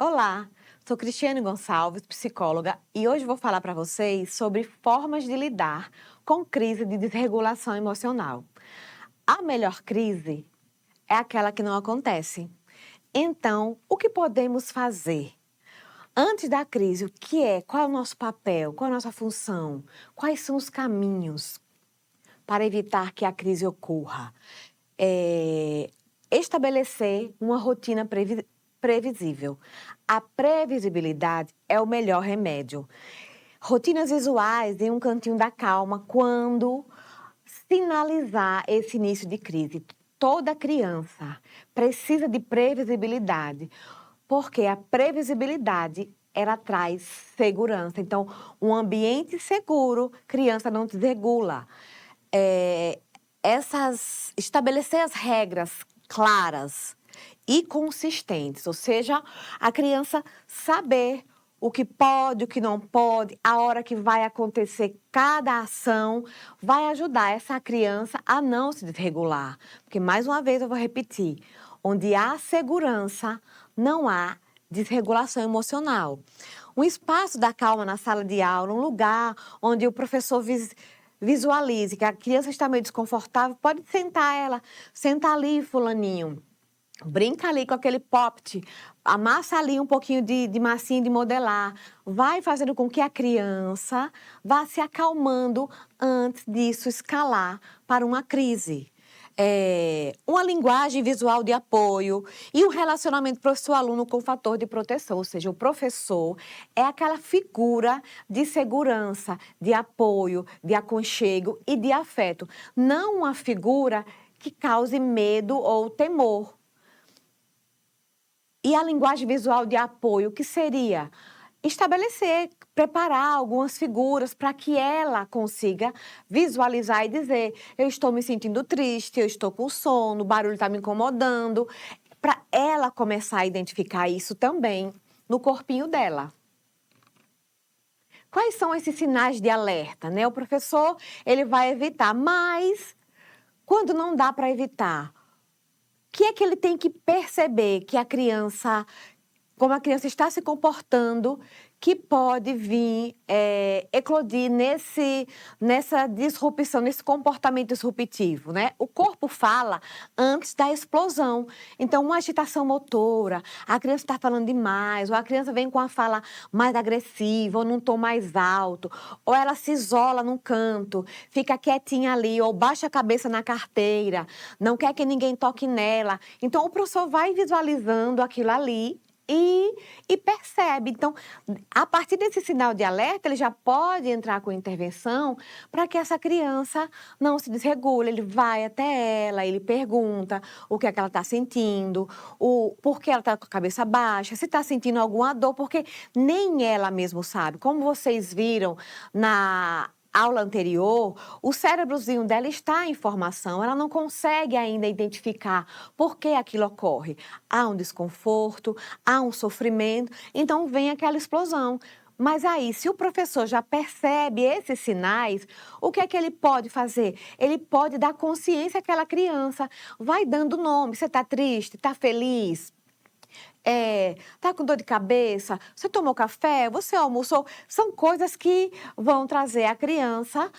Olá, sou Cristiane Gonçalves, psicóloga, e hoje vou falar para vocês sobre formas de lidar com crise de desregulação emocional. A melhor crise é aquela que não acontece. Então, o que podemos fazer? Antes da crise, qual é o nosso papel, qual é a nossa função, quais são os caminhos para evitar que a crise ocorra? É, Estabelecer uma rotina previsível. A previsibilidade é o melhor remédio. Rotinas visuais em um cantinho da calma quando sinalizar esse início de crise. Toda criança precisa de previsibilidade, porque a previsibilidade ela traz segurança. Então, um ambiente seguro, criança não desregula. É, Estabelecer as regras claras e consistentes, ou seja, a criança saber o que pode, o que não pode, a hora que vai acontecer cada ação, vai ajudar essa criança a não se desregular. Porque, mais uma vez, eu vou repetir, onde há segurança, não há desregulação emocional. Um espaço da calma na sala de aula, um lugar onde o professor visualize que a criança está meio desconfortável, pode sentar ela, senta ali, fulaninho. Brinca ali com aquele popt, amassa ali um pouquinho de massinha de modelar, vai fazendo com que a criança vá se acalmando antes disso escalar para uma crise. Uma linguagem visual de apoio e um relacionamento professor-aluno com fator de proteção, ou seja, o professor é aquela figura de segurança, de apoio, de aconchego e de afeto, não uma figura que cause medo ou temor. E a linguagem visual de apoio, que seria estabelecer, preparar algumas figuras para que ela consiga visualizar e dizer: eu estou me sentindo triste, eu estou com sono, o barulho está me incomodando, para ela começar a identificar isso também no corpinho dela. Quais são esses sinais de alerta, né? O professor, ele vai evitar, mas quando não dá para evitar, que é que ele tem que perceber que a criança, como a criança está se comportando, que pode vir eclodir nessa disrupção, nesse comportamento disruptivo, né? O corpo fala antes da explosão. Então, uma agitação motora, a criança está falando demais, ou a criança vem com a fala mais agressiva, ou num tom mais alto, ou ela se isola num canto, fica quietinha ali, ou baixa a cabeça na carteira, não quer que ninguém toque nela. Então, o professor vai visualizando aquilo ali e percebe. Então, a partir desse sinal de alerta, ele já pode entrar com intervenção para que essa criança não se desregule. Ele vai até ela, ele pergunta o que é que ela está sentindo, por que ela está com a cabeça baixa, se está sentindo alguma dor, porque nem ela mesma sabe. Como vocês viram na aula anterior, o cérebrozinho dela está em formação, ela não consegue ainda identificar por que aquilo ocorre. Há um desconforto, há um sofrimento, então vem aquela explosão. Mas aí, se o professor já percebe esses sinais, o que é que ele pode fazer? Ele pode dar consciência àquela criança, vai dando nome, você está triste, está feliz? Tá com dor de cabeça? Você tomou café? Você almoçou? São coisas que vão trazer a criança,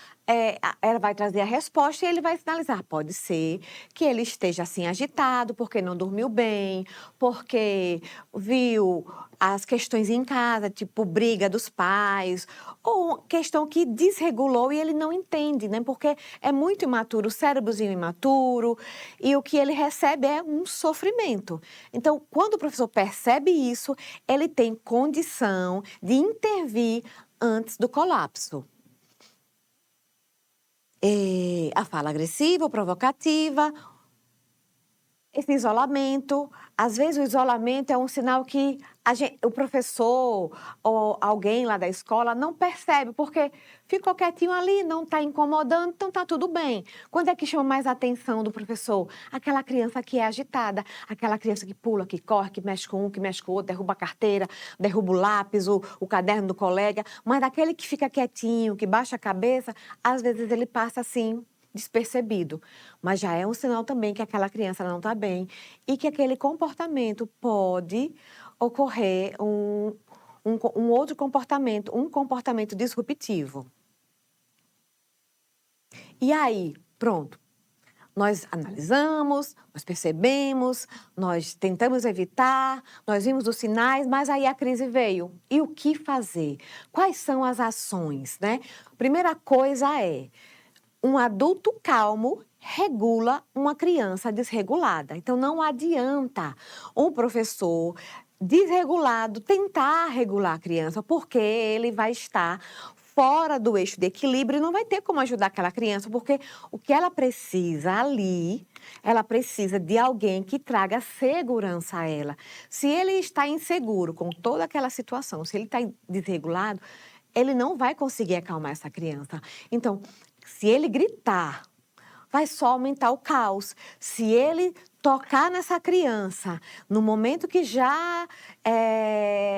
ela vai trazer a resposta e ele vai sinalizar. Pode ser que ele esteja assim agitado, porque não dormiu bem, porque viu as questões em casa, tipo briga dos pais, ou questão que desregulou e ele não entende, né? Porque é muito imaturo, o cérebrozinho imaturo, e o que ele recebe é um sofrimento. Então, quando o professor percebe isso, ele tem condição de intervir antes do colapso. A fala agressiva ou provocativa, esse isolamento, às vezes o isolamento é um sinal que o professor ou alguém lá da escola não percebe, porque ficou quietinho ali, não está incomodando, então está tudo bem. Quando é que chama mais a atenção do professor? Aquela criança que é agitada, aquela criança que pula, que corre, que mexe com um, que mexe com o outro, derruba a carteira, derruba o lápis, o caderno do colega, mas daquele que fica quietinho, que baixa a cabeça, às vezes ele passa assim, despercebido, mas já é um sinal também que aquela criança não está bem e que aquele comportamento pode ocorrer um outro comportamento, um comportamento disruptivo. E aí, pronto. Nós analisamos, nós percebemos, nós tentamos evitar, nós vimos os sinais, mas aí a crise veio. E o que fazer? Quais são as ações, né? Primeira coisa é, um adulto calmo regula uma criança desregulada. Então, não adianta um professor desregulado tentar regular a criança, porque ele vai estar fora do eixo de equilíbrio e não vai ter como ajudar aquela criança, porque o que ela precisa ali, ela precisa de alguém que traga segurança a ela. Se ele está inseguro com toda aquela situação, se ele está desregulado, ele não vai conseguir acalmar essa criança. Então, se ele gritar, vai só aumentar o caos. Se ele tocar nessa criança, no momento que já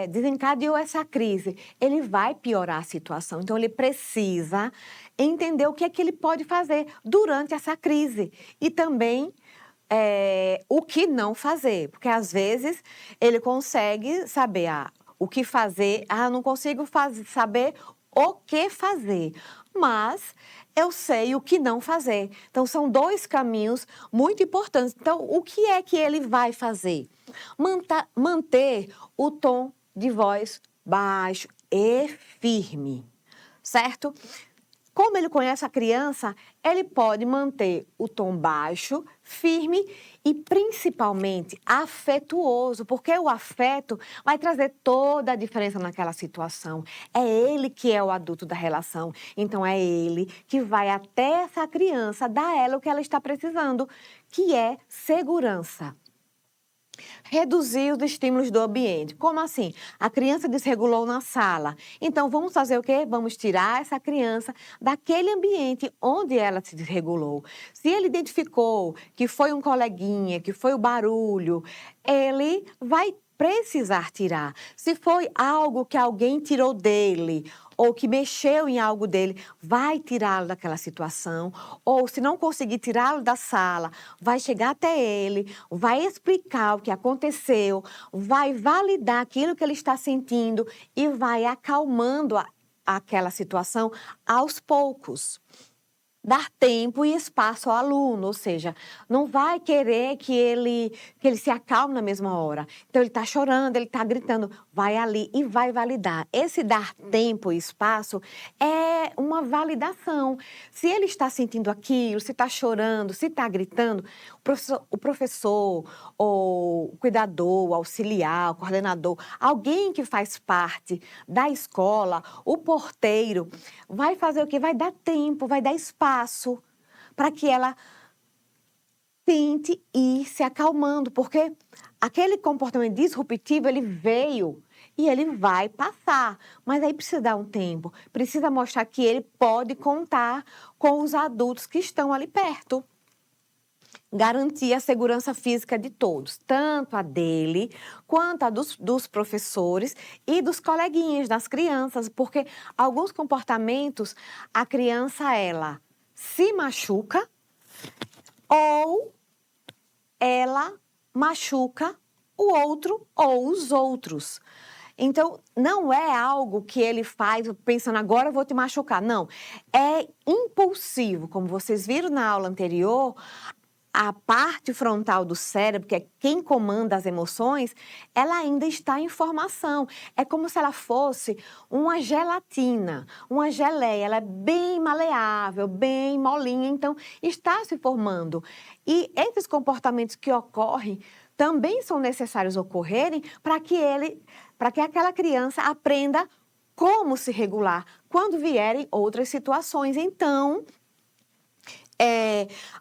desencadeou essa crise, ele vai piorar a situação. Então, ele precisa entender o que é que ele pode fazer durante essa crise. E também o que não fazer. Porque, às vezes, ele consegue saber o que fazer. Não consigo saber o que fazer. Mas eu sei o que não fazer. Então, são dois caminhos muito importantes. Então, o que é que ele vai fazer? Manter o tom de voz baixo e firme, certo? Como ele conhece a criança, ele pode manter o tom baixo, firme e principalmente afetuoso, porque o afeto vai trazer toda a diferença naquela situação. É ele que é o adulto da relação, então é ele que vai até essa criança dar a ela o que ela está precisando, que é segurança. Reduzir os estímulos do ambiente. Como assim? A criança desregulou na sala. Então, vamos fazer o quê? Vamos tirar essa criança daquele ambiente onde ela se desregulou. Se ele identificou que foi um coleguinha, que foi o barulho, ele vai precisar tirar. Se foi algo que alguém tirou dele, ou que mexeu em algo dele, vai tirá-lo daquela situação. Ou se não conseguir tirá-lo da sala, vai chegar até ele, vai explicar o que aconteceu, vai validar aquilo que ele está sentindo e vai acalmando aquela situação aos poucos. Dar tempo e espaço ao aluno, ou seja, não vai querer que ele se acalme na mesma hora. Então, ele está chorando, ele está gritando, vai ali e vai validar. Esse dar tempo e espaço é uma validação. Se ele está sentindo aquilo, se está chorando, se está gritando, o professor, ou o cuidador, o auxiliar, o coordenador, alguém que faz parte da escola, o porteiro, vai fazer o quê? Vai dar tempo, vai dar espaço para que ela tente ir se acalmando, porque aquele comportamento disruptivo, ele veio e ele vai passar, mas aí precisa dar um tempo, precisa mostrar que ele pode contar com os adultos que estão ali perto. Garantir a segurança física de todos, tanto a dele, quanto a dos professores e dos coleguinhas, das crianças, porque alguns comportamentos, a criança, ela se machuca ou ela machuca o outro ou os outros. Então, não é algo que ele faz pensando, agora eu vou te machucar. Não, é impulsivo. Como vocês viram na aula anterior, a parte frontal do cérebro, que é quem comanda as emoções, ela ainda está em formação. É como se ela fosse uma gelatina, uma geleia. Ela é bem maleável, bem molinha, então está se formando. E esses comportamentos que ocorrem também são necessários ocorrerem para que aquela criança aprenda como se regular quando vierem outras situações. Então,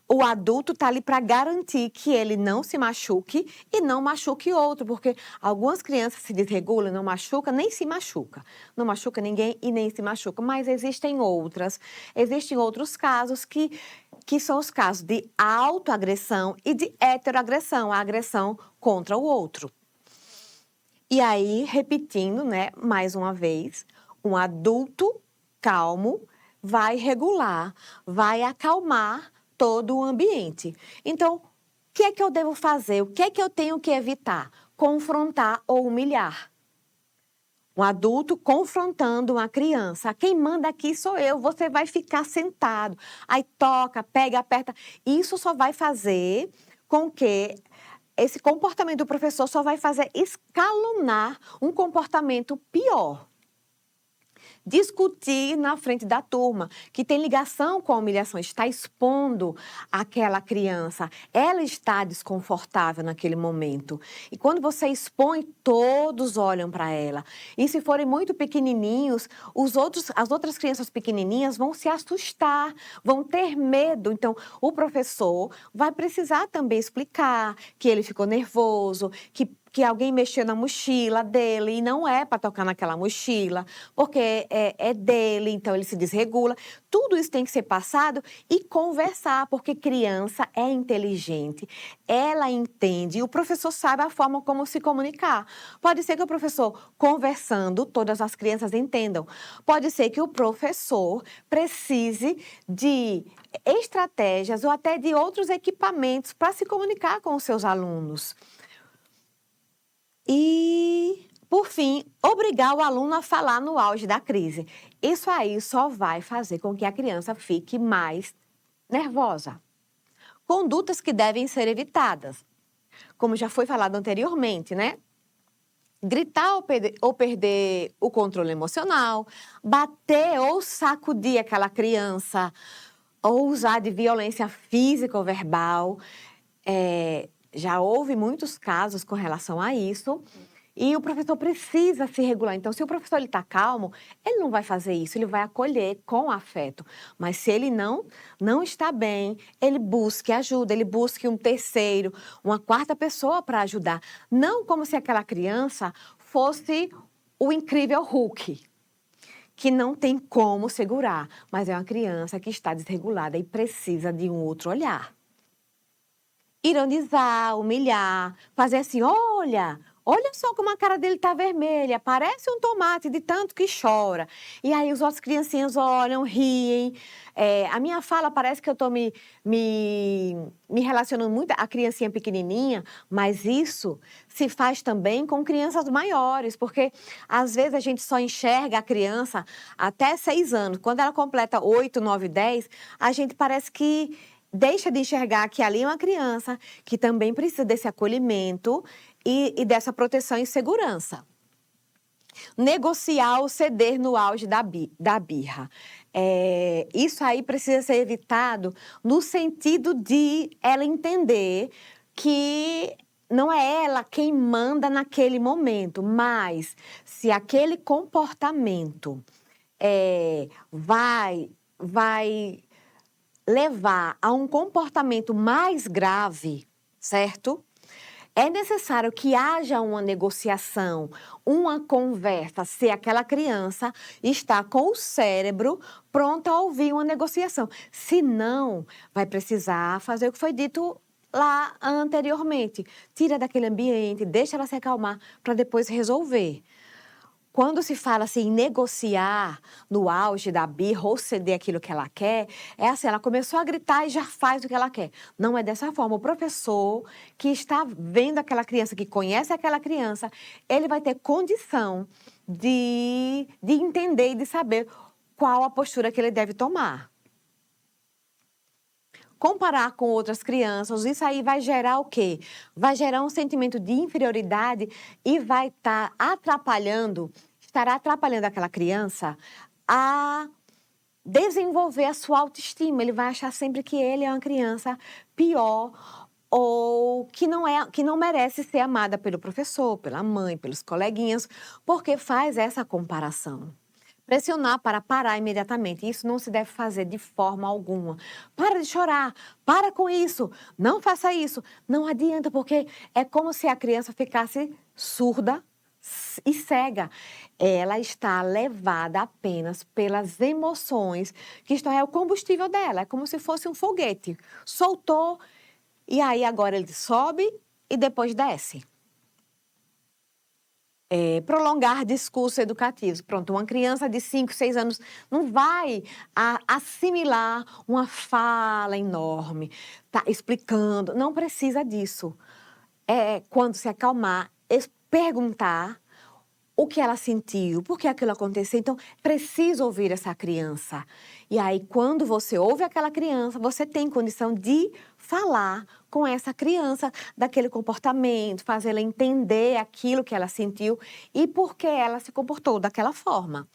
o adulto está ali para garantir que ele não se machuque e não machuque outro, porque algumas crianças se desregulam, não machuca, nem se machuca. Não machuca ninguém e nem se machuca, mas existem outros casos que são os casos de autoagressão e de heteroagressão, a agressão contra o outro. E aí, repetindo, né, mais uma vez, um adulto calmo vai regular, vai acalmar todo o ambiente. Então, o que é que eu devo fazer? O que é que eu tenho que evitar? confrontar ou humilhar. Um adulto confrontando uma criança. Quem manda aqui sou eu, você vai ficar sentado. Aí toca, pega, aperta. Isso só vai fazer com que esse comportamento do professor só vai fazer escalonar um comportamento pior. Discutir na frente da turma, que tem ligação com a humilhação, está expondo aquela criança, ela está desconfortável naquele momento. E quando você expõe, todos olham para ela. E se forem muito pequenininhos, as outras crianças pequenininhas vão se assustar, vão ter medo. Então, o professor vai precisar também explicar que ele ficou nervoso, que alguém mexeu na mochila dele e não é para tocar naquela mochila, porque é dele, então ele se desregula. Tudo isso tem que ser passado e conversar, porque criança é inteligente, ela entende e o professor sabe a forma como se comunicar. Pode ser que o professor, conversando, todas as crianças entendam. Pode ser que o professor precise de estratégias ou até de outros equipamentos para se comunicar com os seus alunos. E, por fim, obrigar o aluno a falar no auge da crise. Isso aí só vai fazer com que a criança fique mais nervosa. Condutas que devem ser como já foi falado anteriormente, né? Gritar ou perder o controle emocional, bater ou sacudir aquela criança, ou usar de violência física ou verbal. Já houve muitos casos com relação a isso. E o professor precisa se regular. Então, se o professor está calmo, ele não vai fazer isso, ele vai acolher com afeto. Mas se ele não está bem, ele busque ajuda, ele busque um terceiro, uma quarta pessoa para ajudar. Não como se aquela criança fosse o incrível Hulk, que não tem como segurar, mas é uma criança que está desregulada e precisa de um outro olhar. Ironizar, humilhar, fazer assim, olha só como a cara dele está vermelha, parece um tomate de tanto que chora. E aí os outros criancinhas olham, riem. A minha fala parece que eu estou me relacionando muito à criancinha pequenininha, mas isso se faz também com crianças maiores, porque às vezes a gente só enxerga a criança até 6 anos. Quando ela completa 8, 9, 10, a gente parece que deixa de enxergar que ali é uma criança que também precisa desse acolhimento e dessa proteção e segurança. Negociar ou ceder no auge da birra. Isso aí precisa ser evitado no sentido de ela entender que não é ela quem manda naquele momento, mas se aquele comportamento vai levar a um comportamento mais grave, certo? É necessário que haja uma negociação, uma conversa, se aquela criança está com o cérebro pronto a ouvir uma negociação. Se não, vai precisar fazer o que foi dito lá anteriormente. Tira daquele ambiente, deixa ela se acalmar para depois resolver. Quando se fala assim, em negociar no auge da birra ou ceder aquilo que ela quer, é assim, ela começou a gritar e já faz o que ela quer. Não é dessa forma. O professor que está vendo aquela criança, que conhece aquela criança, ele vai ter condição de entender e de saber qual a postura que ele deve tomar. Comparar com outras crianças, isso aí vai gerar o quê? Vai gerar um sentimento de inferioridade e vai estará atrapalhando aquela criança a desenvolver a sua autoestima. Ele vai achar sempre que ele é uma criança pior ou que não merece ser amada pelo professor, pela mãe, pelos coleguinhas, porque faz essa comparação. Pressionar para parar imediatamente. Isso não se deve fazer de forma alguma. Para de chorar, para com isso, não faça isso. Não adianta, porque é como se a criança ficasse surda e cega. Ela está levada apenas pelas emoções, que é o combustível dela. É como se fosse um foguete. Soltou, e aí agora ele sobe e depois desce. Prolongar discursos educativos. Pronto, uma criança de 5, 6 anos não vai assimilar uma fala enorme, tá explicando, não precisa disso. Quando se acalmar, perguntar o que ela sentiu, por que aquilo aconteceu. Então, precisa ouvir essa criança. E aí, quando você ouve aquela criança, você tem condição de falar com essa criança daquele comportamento, fazer ela entender aquilo que ela sentiu e por que ela se comportou daquela forma.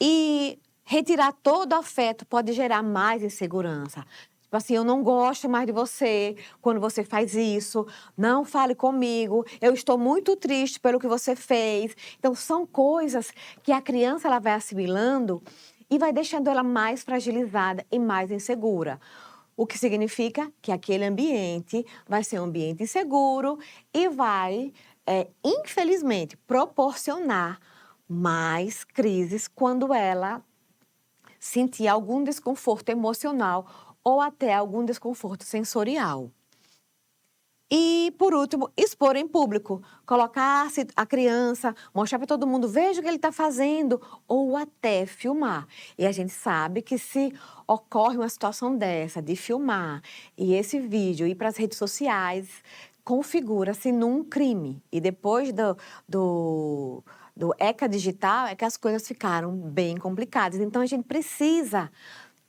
E retirar todo afeto pode gerar mais insegurança. Tipo assim, eu não gosto mais de você quando você faz isso, não fale comigo, eu estou muito triste pelo que você fez. Então, são coisas que a criança ela vai assimilando e vai deixando ela mais fragilizada e mais insegura. O que significa que aquele ambiente vai ser um ambiente inseguro e vai, infelizmente, proporcionar mais crises quando ela sentir algum desconforto emocional ou até algum desconforto sensorial. E, por último, expor em público. Colocar a criança, mostrar para todo mundo, veja o que ele está fazendo, ou até filmar. E a gente sabe que se ocorre uma situação dessa, de filmar, e esse vídeo ir para as redes sociais, configura-se num crime. E depois do ECA digital é que as coisas ficaram bem complicadas. Então, a gente precisa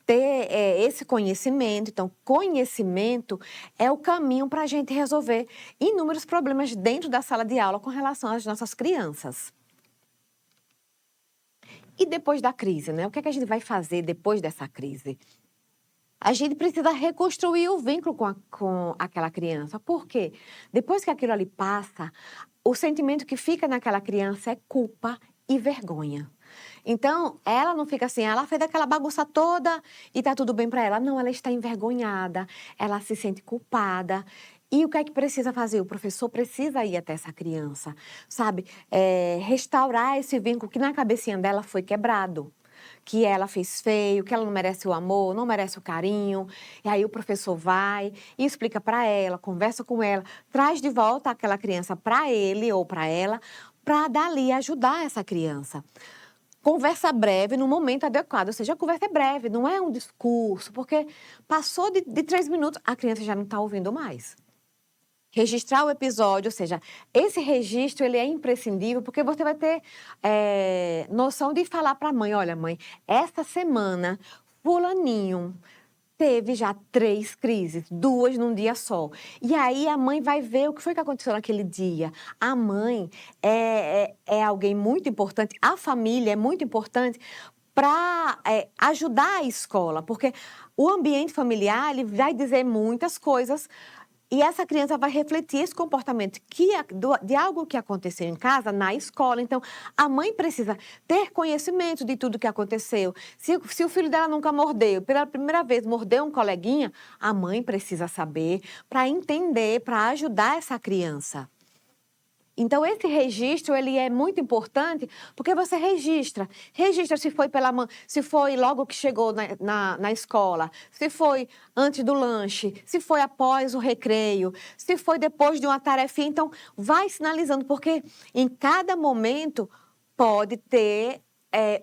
ter esse conhecimento. Então, conhecimento é o caminho para a gente resolver inúmeros problemas dentro da sala de aula com relação às nossas crianças. E depois da crise, né? O que é que a gente vai fazer depois dessa crise? A gente precisa reconstruir o vínculo com aquela criança. Por quê? Depois que aquilo ali passa, o sentimento que fica naquela criança é culpa e vergonha. Então, ela não fica assim, ela fez aquela bagunça toda e tá tudo bem para ela. Não, ela está envergonhada, ela se sente culpada. E o que é que precisa fazer? O professor precisa ir até essa criança, sabe? Restaurar esse vínculo que na cabecinha dela foi quebrado. Que ela fez feio, que ela não merece o amor, não merece o carinho. E aí o professor vai e explica para ela, conversa com ela, traz de volta aquela criança para ele ou para ela, para dali ajudar essa criança. Conversa breve no momento adequado, ou seja, a conversa é breve, não é um discurso, porque passou de 3 minutos, a criança já não está ouvindo mais. Registrar o episódio, ou seja, esse registro ele é imprescindível porque você vai ter noção de falar para a mãe, olha mãe, esta semana fulaninho teve já 3 crises, 2 num dia só. E aí a mãe vai ver o que foi que aconteceu naquele dia. A mãe é alguém muito importante, a família é muito importante para ajudar a escola, porque o ambiente familiar ele vai dizer muitas coisas. E essa criança vai refletir esse comportamento de algo que aconteceu em casa, na escola. Então, a mãe precisa ter conhecimento de tudo que aconteceu. Se o filho dela nunca mordeu, pela primeira vez mordeu um coleguinha, a mãe precisa saber para entender, para ajudar essa criança. Então, esse registro, ele é muito importante porque você registra. Registra se foi logo que chegou na escola, se foi antes do lanche, se foi após o recreio, se foi depois de uma tarefinha. Então, vai sinalizando, porque em cada momento pode ter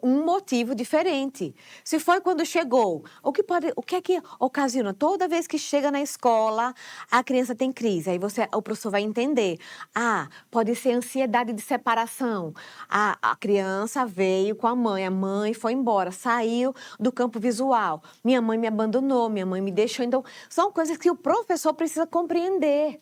um motivo diferente. Se foi quando chegou, o que é que ocasiona? Toda vez que chega na escola, a criança tem crise. Aí o professor vai entender. Ah, pode ser ansiedade de separação. A criança veio com a mãe foi embora, saiu do campo visual. Minha mãe me abandonou, minha mãe me deixou. Então, são coisas que o professor precisa compreender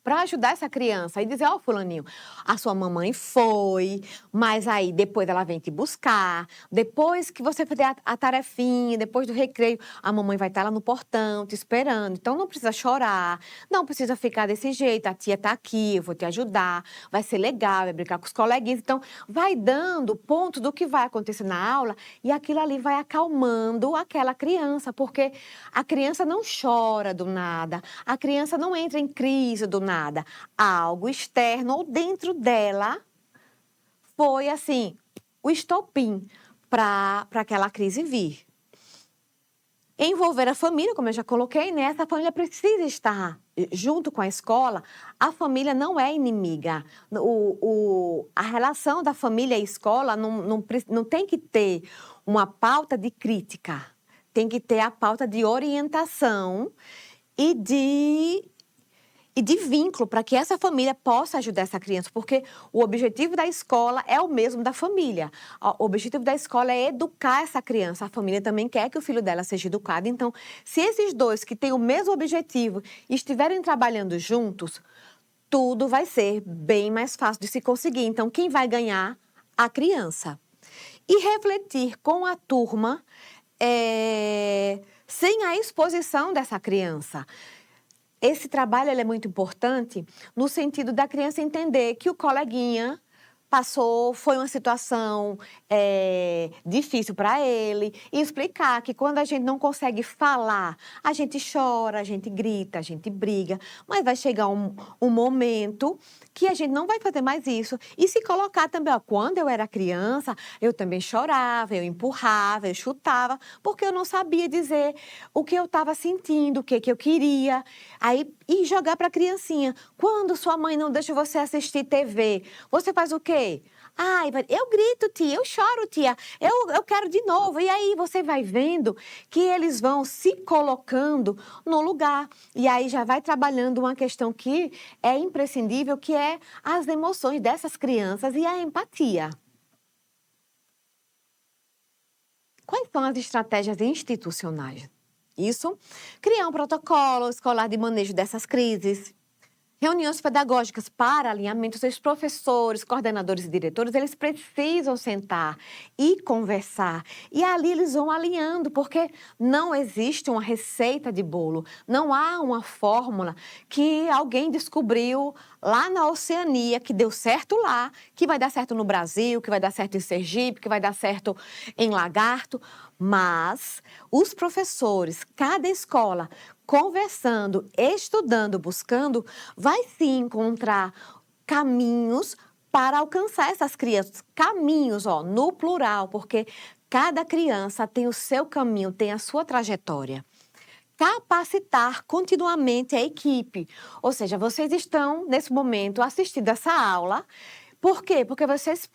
para ajudar essa criança e dizer, ó, fulaninho, a sua mamãe foi, mas aí depois ela vem te buscar, depois que você fizer a tarefinha, depois do recreio, a mamãe vai estar lá no portão te esperando, então não precisa chorar, não precisa ficar desse jeito, a tia tá aqui, eu vou te ajudar, vai ser legal, vai brincar com os coleguinhas, então vai dando ponto do que vai acontecer na aula e aquilo ali vai acalmando aquela criança, porque a criança não chora do nada, a criança não entra em crise do nada. Algo externo ou dentro dela foi assim, o estopim para aquela crise vir. Envolver a família, como eu já coloquei, né? Essa família precisa estar junto com a escola. A família não é inimiga. A relação da família e escola não tem que ter uma pauta de crítica. Tem que ter a pauta de orientação e e de vínculo para que essa família possa ajudar essa criança, porque o objetivo da escola é o mesmo da família. O objetivo da escola é educar essa criança. A família também quer que o filho dela seja educado. Então, se esses dois que têm o mesmo objetivo estiverem trabalhando juntos, tudo vai ser bem mais fácil de se conseguir. Então, quem vai ganhar? A criança. E refletir com a turma sem a exposição dessa criança. Esse trabalho é muito importante no sentido da criança entender que o coleguinha passou, foi uma situação difícil para ele, e explicar que quando a gente não consegue falar, a gente chora, a gente grita, a gente briga, mas vai chegar um momento que a gente não vai fazer mais isso. E se colocar também, ó, quando eu era criança, eu também chorava, eu empurrava, eu chutava, porque eu não sabia dizer o que eu estava sentindo, o que eu queria. Aí, e jogar para a criancinha. Quando sua mãe não deixa você assistir TV, você faz o quê? Ai, eu grito, tia, eu choro, tia, eu quero de novo. E aí você vai vendo que eles vão se colocando no lugar. E aí já vai trabalhando uma questão que é imprescindível, que é as emoções dessas crianças e a empatia. Quais são as estratégias institucionais? Isso, criar um protocolo escolar de manejo dessas crises. Reuniões pedagógicas para alinhamento, os professores, coordenadores e diretores, eles precisam sentar e conversar. E ali eles vão alinhando, porque não existe uma receita de bolo, não há uma fórmula que alguém descobriu lá na Oceania, que deu certo lá, que vai dar certo no Brasil, que vai dar certo em Sergipe, que vai dar certo em Lagarto. Mas os professores, cada escola, conversando, estudando, buscando, vai sim encontrar caminhos para alcançar essas crianças. Caminhos, ó, no plural, porque cada criança tem o seu caminho, tem a sua trajetória. Capacitar continuamente a equipe. Ou seja, vocês estão, nesse momento, assistindo essa aula. Por quê? Porque vocês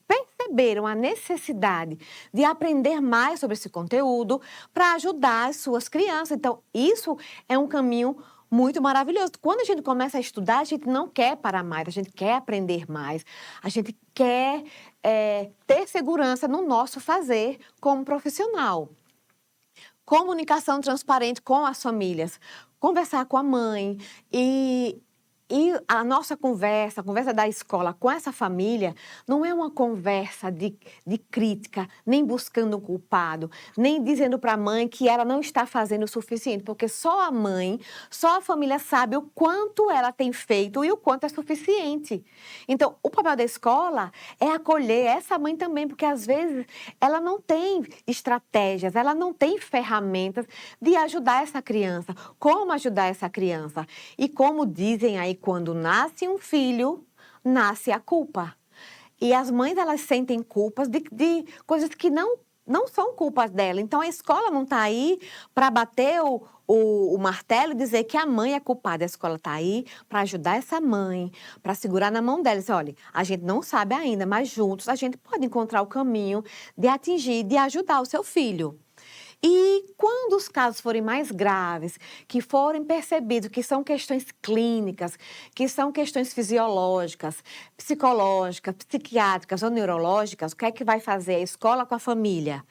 perceberam a necessidade de aprender mais sobre esse conteúdo para ajudar as suas crianças. Então, isso é um caminho muito maravilhoso. Quando a gente começa a estudar, a gente não quer parar mais, a gente quer aprender mais, a gente quer ter segurança no nosso fazer como profissional. Comunicação transparente com as famílias, conversar com a mãe e a nossa conversa, a conversa da escola com essa família, não é uma conversa de crítica, nem buscando um culpado, nem dizendo para a mãe que ela não está fazendo o suficiente, porque só a mãe, só a família sabe o quanto ela tem feito e o quanto é suficiente. Então, o papel da escola é acolher essa mãe também, porque às vezes ela não tem estratégias, ela não tem ferramentas de ajudar essa criança. Como ajudar essa criança? E como dizem aí, quando nasce um filho, nasce a culpa. E as mães, elas sentem culpas de coisas que não são culpas dela. Então, a escola não está aí para bater o martelo e dizer que a mãe é culpada. A escola está aí para ajudar essa mãe, para segurar na mão dela e dizer, olha, a gente não sabe ainda, mas juntos a gente pode encontrar o caminho de atingir, de ajudar o seu filho. E quando os casos forem mais graves, que forem percebidos que são questões clínicas, que são questões fisiológicas, psicológicas, psiquiátricas ou neurológicas, o que é que vai fazer a escola com a família?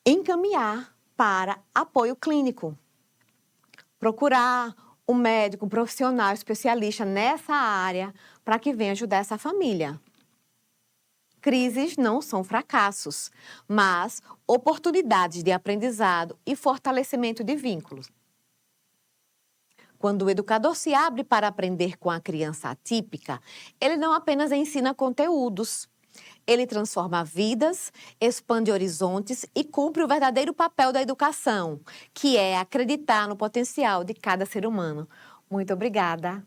Encaminhar para apoio clínico. Procurar um médico, um profissional, especialista nessa área para que venha ajudar essa família. Crises não são fracassos, mas oportunidades de aprendizado e fortalecimento de vínculos. Quando o educador se abre para aprender com a criança atípica, ele não apenas ensina conteúdos, ele transforma vidas, expande horizontes e cumpre o verdadeiro papel da educação, que é acreditar no potencial de cada ser humano. Muito obrigada!